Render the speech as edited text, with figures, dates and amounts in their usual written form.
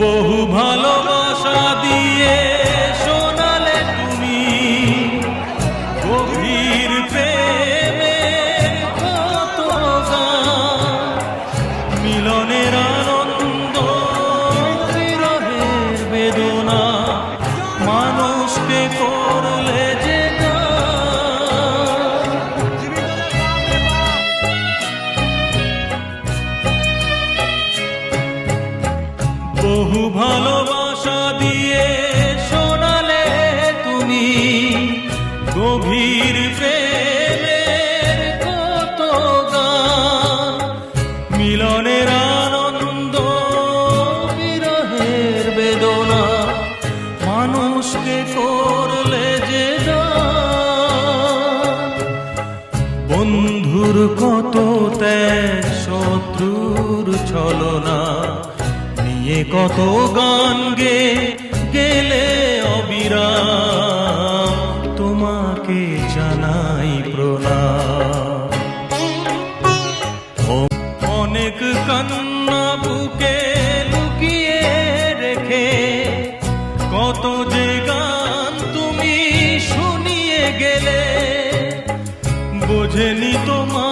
বহু ভালোবাসা দিয়ে শোনালে তুমি গভীর প্রেমের কত গান, মিলনের আনন্দ বিরহের বেদনা, মানুষকে করলে যে বহু ভালোবাসা দিয়ে শোনালে তুমি গভীর প্রেমের কত গান, মিলনের আনন্দ বিরহের বেদনা, মানুষকে করলে যে দান। বন্ধুর কত ত্যাগ, শত্রুর ছলনা নিয়ে কত গান গেলে অবিরাম, তোমাকে জানাই প্রণাম। অনেক কান্না বুকে লুকিয়ে রেখে কত যে গান তুমি শুনিয়ে গেলে, বোঝেনি তোমার